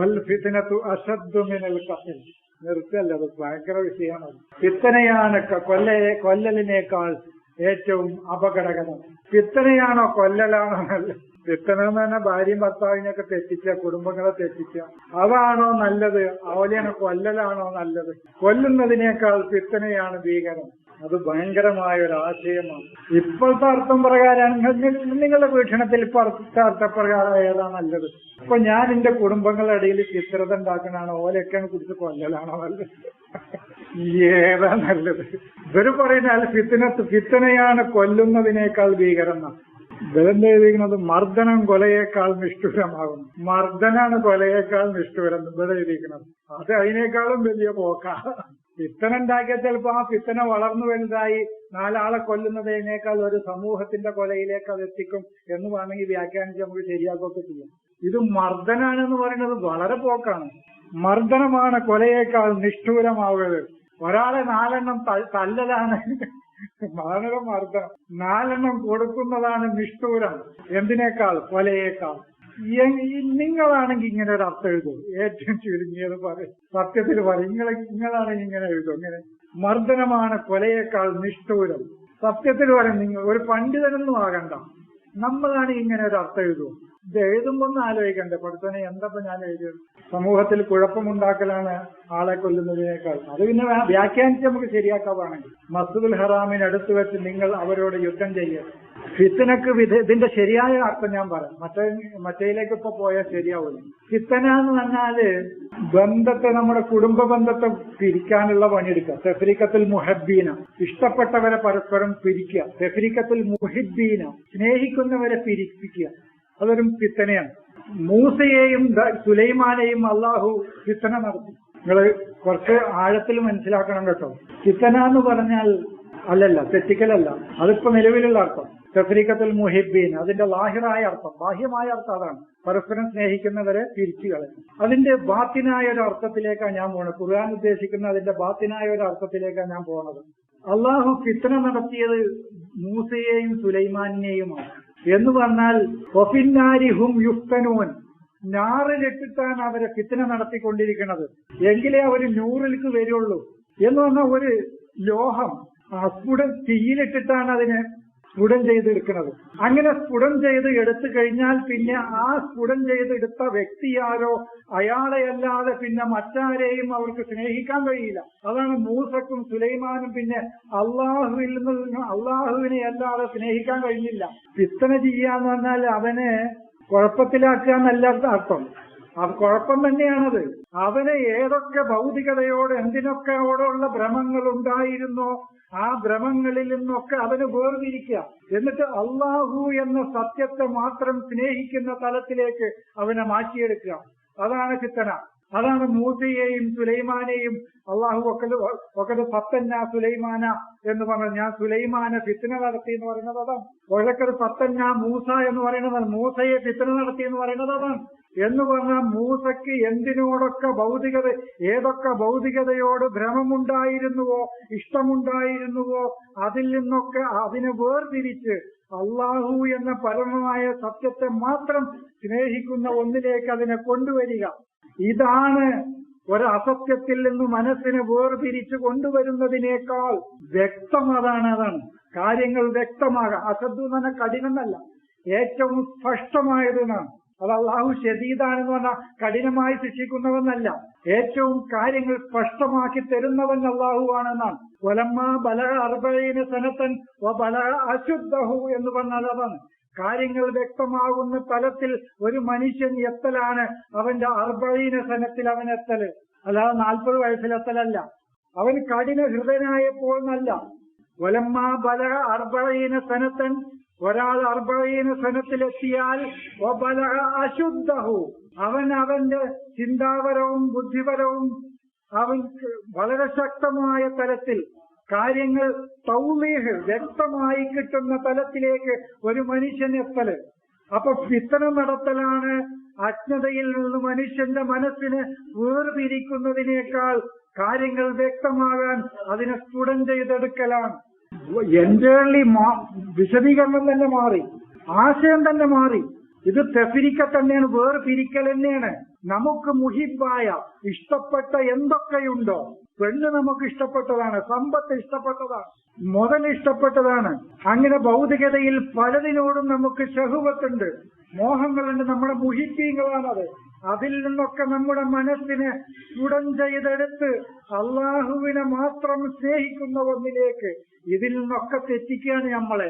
വൽ ഫിത്നതു അശദ്ദു മിനൽ ഖത്ൽ. നിർത്തല്ല, അത് ഭയങ്കര വിഷയമാണ്. ഫിത്നയാണ് കൊല്ലലിനേക്കാൾ ഏറ്റവും അപകടകരം. ഫിത്നയാണോ കൊല്ലലാണോ നല്ലത്? ഫിത്ന എന്ന് പറഞ്ഞാൽ ഭാര്യയും ഭർത്താവിനെയൊക്കെ തെറ്റിച്ച, കുടുംബങ്ങളെ തെറ്റിച്ച, അതാണോ നല്ലത്? അവലെയാണ് കൊല്ലലാണോ നല്ലത്? കൊല്ലുന്നതിനേക്കാൾ ഫിത്നയാണ് ഭീകരം. അത് ഭയങ്കരമായ ഒരു ആശയമാണ്. ഇപ്പോഴത്തെ അർത്ഥം പ്രകാരം നിങ്ങളുടെ വീക്ഷണത്തിൽ ഇപ്പോഴത്തെ അർത്ഥപ്രകാരം ഏതാ നല്ലത്? ഇപ്പൊ ഞാൻ എന്റെ കുടുംബങ്ങളുടെ ഇടയിൽ ചിത്രത ഉണ്ടാക്കണാണോ, ഓലൊക്കെ കുറിച്ച് കൊല്ലലാണോ നല്ലത്? ഏതാ നല്ലത്? ഇവര് പറയുന്നാൽ ഫിത്നയാണ് കൊല്ലുന്നതിനേക്കാൾ ഭീകരം. ഇവരെന്ത് എഴുതിയിരിക്കുന്നത് മർദ്ദനം കൊലയേക്കാൾ നിഷ്ഠുരമാകുന്നു. മർദ്ദനാണ് കൊലയേക്കാൾ നിഷ്ഠുരം ഇവിടെ എഴുതിയിരിക്കുന്നത്. അത് അതിനേക്കാളും വലിയ പോക്കാ. ഫിത്തന ഉണ്ടാക്കിയാൽ ചിലപ്പോ ആ ഫിത്തന വളർന്നു വലുതായി 4 ആളെ കൊല്ലുന്നതിനേക്കാൾ ഒരു സമൂഹത്തിന്റെ കൊലയിലേക്ക് അത് എത്തിക്കും എന്ന് വേണമെങ്കിൽ വ്യാഖ്യാനിച്ച് നമുക്ക് ശരിയാക്കുകയൊക്കെ ചെയ്യാം. ഇത് മർദ്ദനാണെന്ന് പറയുന്നത് വളരെ പോക്കാണ്. മർദ്ദനമാണ് കൊലയേക്കാൾ നിഷ്ഠൂരമാവുന്നത്. ഒരാളെ 4 എണ്ണം തല്ലലാണ് മർദ്ദനം. 4 എണ്ണം കൊടുക്കുന്നതാണ് നിഷ്ഠൂരം. എന്തിനേക്കാൾ? കൊലയേക്കാൾ. നിങ്ങളാണെങ്കിൽ ഇങ്ങനെ ഒരു അർത്ഥം എഴുതും. ഏറ്റവും ചുരുങ്ങിയത് പറയും, സത്യത്തിൽ പറയും. നിങ്ങളാണെങ്കിൽ ഇങ്ങനെ എഴുതും. ഇങ്ങനെ മർദ്ദനമാണ് കൊലയേക്കാൾ നിഷ്ഠൂരം. സത്യത്തിൽ പറയും, നിങ്ങൾ ഒരു പണ്ഡിതനൊന്നും ആകണ്ട, നമ്മളാണ് ഇങ്ങനെ ഒരു അർത്ഥം എഴുതും. ഇത് എഴുതുമ്പോ ഒന്ന് ആലോചിക്കണ്ടേ, പഠിത്തനെ എന്തപ്പോ ഞാൻ എഴുതിയത്? സമൂഹത്തിൽ കുഴപ്പമുണ്ടാക്കലാണ് ആളെ കൊല്ലുന്നതിനേക്കാൾ. അത് പിന്നെ വ്യാഖ്യാനിച്ച് നമുക്ക് ശരിയാക്കാവാണെങ്കിൽ, മസ്ജിദുൽ ഹറാമിന് അടുത്ത് വെച്ച് നിങ്ങൾ അവരോട് യുദ്ധം ചെയ്യുക. ഫിത്തനക്ക് ഇതിന്റെ ശരിയായ അർത്ഥം ഞാൻ പറയാം. മറ്റേയിലേക്ക് ഇപ്പൊ പോയാൽ ശരിയാവില്ല. ഫിത്തന എന്ന് പറഞ്ഞാല് ബന്ധത്തെ, നമ്മുടെ കുടുംബ ബന്ധത്തെ പിരിക്കാനുള്ള പണിയെടുക്കുക. തെഫ്രീഖത്തുൽ മുഹബ്ബീന, ഇഷ്ടപ്പെട്ടവരെ പരസ്പരം പിരിക്കുക. തെഫ്രീഖത്തുൽ മുഹിബ്ബീന, സ്നേഹിക്കുന്നവരെ പിരിപ്പിക്കുക. അതൊരു ഫിത്തനയാണ്. മൂസയെയും സുലൈമാനെയും അള്ളാഹു ഫിത്തന നടത്തി. നിങ്ങള് കുറച്ച് ആഴത്തിൽ മനസ്സിലാക്കണം കേട്ടോ. ഫിത്തന എന്ന് പറഞ്ഞാൽ അല്ലല്ല, തെറ്റിക്കലല്ല. അതിപ്പോ നിലവിലുള്ള അർത്ഥം തഫ്രീഖത്തുൽ മുഹിബ്ബീൻ, അതിന്റെ ലാഹിറായ അർത്ഥം, ബാഹ്യമായ അർത്ഥം അതാണ്, പരസ്പരം സ്നേഹിക്കുന്നവരെ പിരിച്ചു കളയും. അതിന്റെ ബാത്തിനായ ഒരു അർത്ഥത്തിലേക്കാണ് ഞാൻ പോകുന്നത്. ഖുർആൻ ഉദ്ദേശിക്കുന്ന അതിന്റെ ബാത്തിനായ ഒരു അർത്ഥത്തിലേക്കാണ് ഞാൻ പോകുന്നത്. അള്ളാഹു ഫിത്ന നടത്തിയത് മൂസയെയും സുലൈമാനെയുമാണ്. എന്ന് പറഞ്ഞാൽ വഫിന്നാരിഹും യുഫ്തനൂൻ, ഞാറിലിട്ടിട്ടാണ് അവരെ ഫിത്ന നടത്തിക്കൊണ്ടിരിക്കുന്നത്. എങ്കിലേ അവർ നൂറിലേക്ക് വരുള്ളൂ. എന്ന് പറഞ്ഞാൽ ഒരു ലോഹം തീയിലിട്ടിട്ടാണ് അതിനെ സ്ഫുടം ചെയ്തെടുക്കുന്നത്. അങ്ങനെ സ്ഫുടം ചെയ്ത് എടുത്തു കഴിഞ്ഞാൽ പിന്നെ ആ സ്ഫുടം ചെയ്തെടുത്ത വ്യക്തിയാരോ അയാളെയല്ലാതെ പിന്നെ മറ്റാരെയും അവർക്ക് സ്നേഹിക്കാൻ കഴിയില്ല. അതാണ് മൂസക്കും സുലൈമാനും പിന്നെ അള്ളാഹുവിനെ അല്ലാതെ സ്നേഹിക്കാൻ കഴിഞ്ഞില്ല. ഫിത്ന ചെയ്യാന്ന് പറഞ്ഞാൽ അവനെ കുഴപ്പത്തിലാക്കുക എന്നല്ല അർത്ഥം. അത് കുഴപ്പം തന്നെയാണത്. അവന് ഏതൊക്കെ ഭൗതികതയോട് എന്തിനൊക്കെയോടുള്ള ഭ്രമങ്ങൾ ഉണ്ടായിരുന്നോ ആ ഭ്രമങ്ങളിൽ നിന്നൊക്കെ അവന് വേർതിരിക്കുക. എന്നിട്ട് അള്ളാഹു എന്ന സത്യത്തെ മാത്രം സ്നേഹിക്കുന്ന തലത്തിലേക്ക് അവനെ മാറ്റിയെടുക്കുക. അതാണ് ഫിത്ന. അതാണ് മൂസയെയും സുലൈമാനെയും അള്ളാഹു ഒക്കെ ഫത്തന്ന സുലൈമാന എന്ന് പറഞ്ഞത്. ഞാൻ സുലൈമാനെ ഫിത്ന നടത്തി എന്ന് പറയുന്നത് അതാണ്. ഒഴക്കത് ഫത്തന്ന മൂസ എന്ന് പറയുന്നത്, മൂസയെ ഫിത്ന നടത്തി എന്ന് പറയുന്നത് അതാണ്. എന്ന് പറഞ്ഞാൽ മൂസയ്ക്ക് എന്തിനോടൊക്കെ ഏതൊക്കെ ഭൗതികതയോട് ഭ്രമമുണ്ടായിരുന്നുവോ ഇഷ്ടമുണ്ടായിരുന്നുവോ അതിൽ നിന്നൊക്കെ അതിനെ വേർതിരിച്ച് അള്ളാഹു എന്ന പരമമായ സത്യത്തെ മാത്രം സ്നേഹിക്കുന്ന ഒന്നിലേക്ക് അതിനെ കൊണ്ടുവരിക. ഇതാണ് ഒരസത്യത്തിൽ നിന്ന് മനസ്സിനെ വേർതിരിച്ചു കൊണ്ടുവരുന്നതിനേക്കാൾ വ്യക്തം. അതാണ് കാര്യങ്ങൾ വ്യക്തമാകാം. അസദ്ദു എന്ന് പറഞ്ഞാൽ കഠിനമല്ല, ഏറ്റവും സ്പഷ്ടമായതെന്നാണ്. അത് അള്ളാഹു ഷദീദാണെന്ന് പറഞ്ഞാൽ കഠിനമായി ശിക്ഷിക്കുന്നവന്നല്ല, ഏറ്റവും കാര്യങ്ങൾ സ്പഷ്ടമാക്കി തരുന്നവൻ അള്ളാഹു ആണെന്നാണ്. വലമ്മാ ബലഗ 40 സനതൻ വബലഗ അശുദ്ധഹു എന്ന് പറഞ്ഞാൽ അതാണ്. കാര്യങ്ങൾ വ്യക്തമാകുന്ന തലത്തിൽ ഒരു മനുഷ്യൻ എത്തലാണ് അവന്റെ 40 സനത്തിൽ അവൻ എത്തല്, അല്ലാതെ 40 വയസ്സിലെത്തലല്ല. അവൻ കഠിന ഹൃദയനായപ്പോൾ എന്നല്ല. വലമ്മാ ബലഗ 40 സനതൻ, ഒരാൾ 40 സനത്തിലെത്തിയാൽ വബലഗ അശുദ്ധഹു, അവന്റെ ചിന്താപരവും ബുദ്ധിപരവും അവൻ വളരെ ശക്തമായ തലത്തിൽ കാര്യങ്ങൾ തൗലീഹ് വ്യക്തമായി കിട്ടുന്ന തലത്തിലേക്ക് ഒരു മനുഷ്യൻ എത്തല്. അപ്പൊ ഫിത്ന നടത്തലാണ് അജ്ഞതയിൽ നിന്ന് മനുഷ്യന്റെ മനസ്സിനെ വേർതിരിക്കുന്നതിനേക്കാൾ കാര്യങ്ങൾ വ്യക്തമാകാൻ അതിനെ സ്ഫുടം ചെയ്തെടുക്കലാണ്. എൻറ്റയർലി വിശദീകരണം തന്നെ മാറി, ആശയം തന്നെ മാറി. ഇത് തെഫ്രീഖ തന്നെയാണ്, വേർപിരിക്കൽ തന്നെയാണ്. നമുക്ക് മുഹിബായ ഇഷ്ടപ്പെട്ട എന്തൊക്കെയുണ്ടോ, പെണ്ണ് നമുക്ക് ഇഷ്ടപ്പെട്ടതാണ്, സമ്പത്ത് ഇഷ്ടപ്പെട്ടതാണ്, മുതൽ ഇഷ്ടപ്പെട്ടതാണ്. അങ്ങനെ ഭൗതികതയിൽ പലതിനോടും നമുക്ക് ശഹുവത്തുണ്ട്, മോഹങ്ങളുണ്ട്. നമ്മുടെ മുഹിബീങ്ങളാണത്. അതിൽ നിന്നൊക്കെ നമ്മുടെ മനസ്സിനെ സ്ഫുടം ചെയ്തെടുത്ത് അള്ളാഹുവിനെ മാത്രം സ്നേഹിക്കുന്ന ഒന്നിലേക്ക് ഇതിൽ നിന്നൊക്കെ തെറ്റിക്കുകയാണ് നമ്മളെ.